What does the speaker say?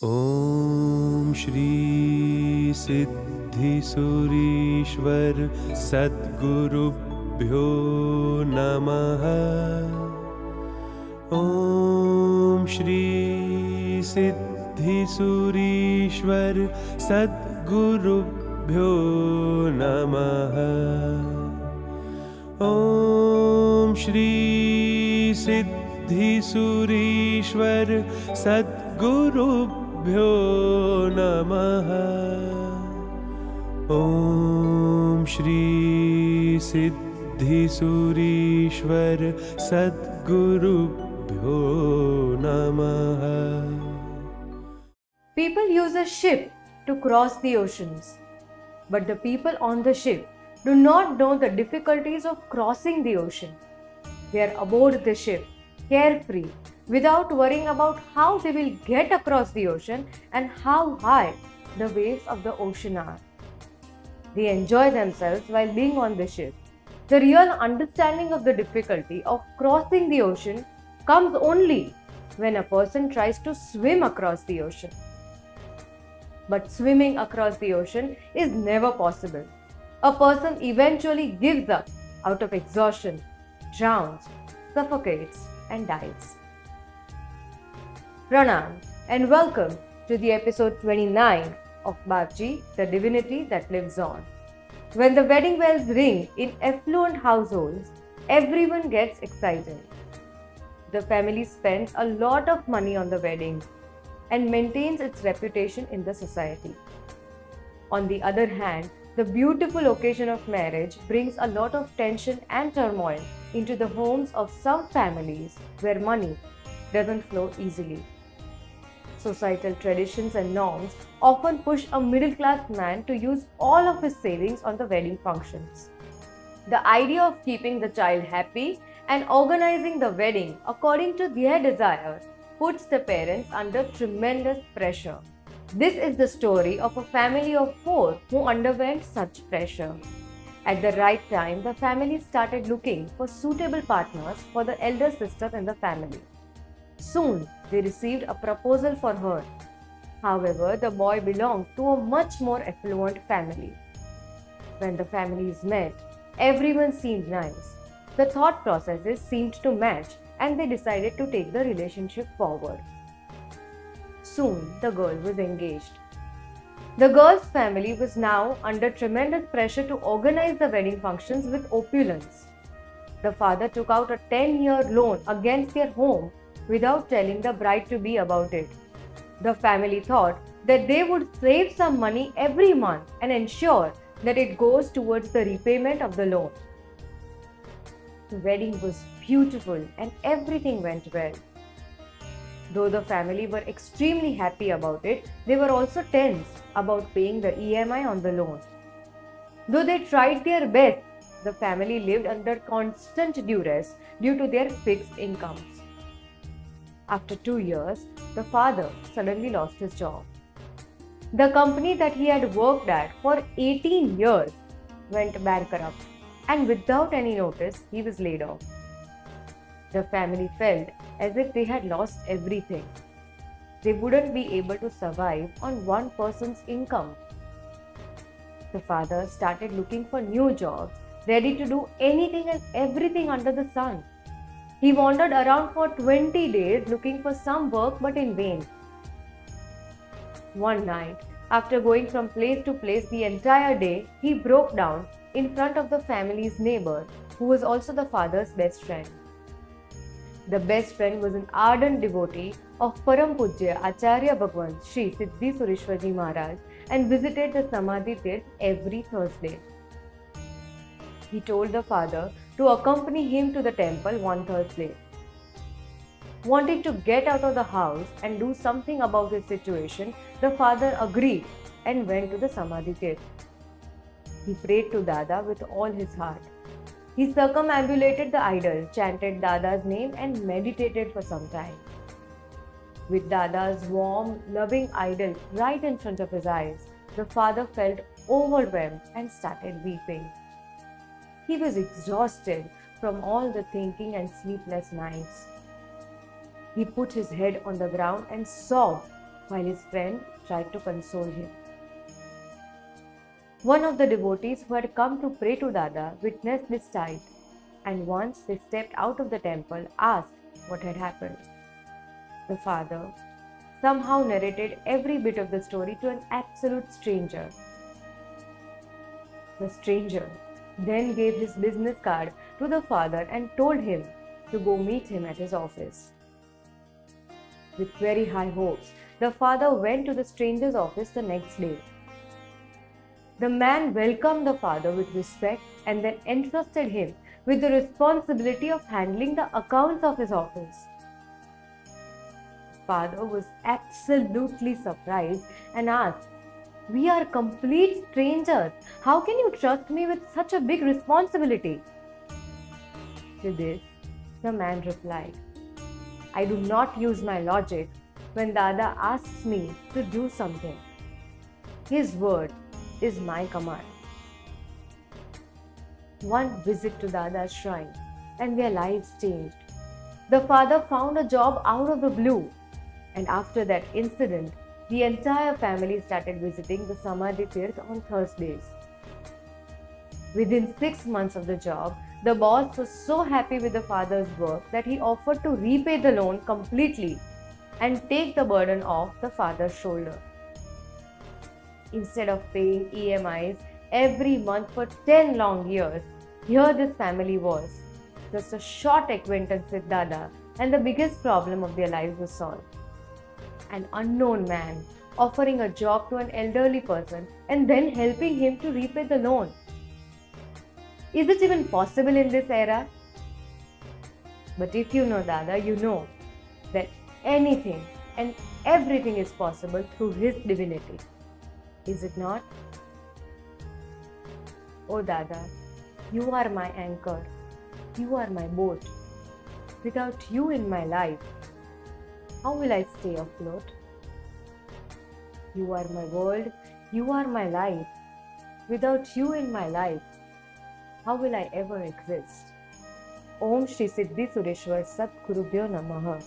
ॐ श्री सिद्धिसुरीश्वर सद्गुरुभ्यो नमः। ॐ श्री सिद्धिसुरीश्वर सद्गुरुभ्यो नमः। ॐ श्री सिद्धिसुरीश्वर सद्गुरुभ्यो नमः। ॐ श्री सिद्धिसुरीश्वर सद्गुरुभ्यो नमः। People use a ship to cross the oceans, but the people on the ship do not know the difficulties of crossing the ocean. They are aboard the ship, carefree, without worrying about how they will get across the ocean and how high the waves of the ocean are. They enjoy themselves while being on the ship. The real understanding of the difficulty of crossing the ocean comes only when a person tries to swim across the ocean. But swimming across the ocean is never possible. A person eventually gives up out of exhaustion, drowns, suffocates, and dies. Pranam and welcome to the episode 29 of Bapji, the divinity that lives on. When the wedding bells ring in affluent households, everyone gets excited. The family spends a lot of money on the wedding and maintains its reputation in the society. On the other hand, the beautiful occasion of marriage brings a lot of tension and turmoil into the homes of some families where money doesn't flow easily. Societal traditions and norms often push a middle-class man to use all of his savings on the wedding functions. The idea of keeping the child happy and organizing the wedding according to their desire puts the parents under tremendous pressure. This is the story of a family of 4 who underwent such pressure. At the right time, the family started looking for suitable partners for the elder sister in the family. Soon, they received a proposal for her. However, the boy belonged to a much more affluent family. When the families met, everyone seemed nice. The thought processes seemed to match, and they decided to take the relationship forward. Soon, the girl was engaged. The girl's family was now under tremendous pressure to organize the wedding functions with opulence. The father took out a 10-year loan against their home without telling the bride-to-be about it. The family thought that they would save some money every month and ensure that it goes towards the repayment of the loan. The wedding was beautiful and everything went well. Though the family were extremely happy about it, they were also tense about paying the EMI on the loan. Though they tried their best, the family lived under constant duress due to their fixed incomes. After 2 years, the father suddenly lost his job. The company that he had worked at for 18 years went bankrupt, and without any notice, he was laid off. The family felt as if they had lost everything. They wouldn't be able to survive on one person's income. The father started looking for new jobs, ready to do anything and everything under the sun. He wandered around for 20 days looking for some work, but in vain. One night, after going from place to place the entire day, he broke down in front of the family's neighbor, who was also the father's best friend. The best friend was an ardent devotee of Param Pujya Acharya Bhagwan Sri Siddhi Sureshwarji Maharaj and visited the Samadhi Tirth every Thursday. He told the father to accompany him to the temple one Thursday. Wanting to get out of the house and do something about his situation, the father agreed and went to the Samadhi Tirth. He prayed to Dada with all his heart. He circumambulated the idol, chanted Dada's name and meditated for some time. With Dada's warm, loving idol right in front of his eyes, the father felt overwhelmed and started weeping. He was exhausted from all the thinking and sleepless nights. He put his head on the ground and sobbed while his friend tried to console him. One of the devotees who had come to pray to Dada witnessed this sight, and once they stepped out of the temple, asked what had happened. The father somehow narrated every bit of the story to an absolute stranger. The stranger then gave his business card to the father and told him to go meet him at his office. With very high hopes, the father went to the stranger's office the next day. The man welcomed the father with respect and then entrusted him with the responsibility of handling the accounts of his office. The father was absolutely surprised and asked, "We are complete strangers. How can you trust me with such a big responsibility?" To this, the man replied, "I do not use my logic when Dada asks me to do something. His word is my command." One visit to Dada's shrine and their lives changed. The father found a job out of the blue, and after that incident, the entire family started visiting the Samadhi Tirth on Thursdays. Within 6 months of the job, the boss was so happy with the father's work that he offered to repay the loan completely and take the burden off the father's shoulder. Instead of paying EMIs every month for 10 long years, here this family was. Just a short acquaintance with Dada, and the biggest problem of their lives was solved. An unknown man offering a job to an elderly person and then helping him to repay the loan. Is it even possible in this era? But if you know Dada, you know that anything and everything is possible through his divinity. Is it not? Oh Dada, you are my anchor. You are my boat. Without you in my life, how will I stay afloat? You are my world. You are my life. Without you in my life, how will I ever exist? Om Shri Siddhi Sureshwar Sat Gurubhyo Namaha.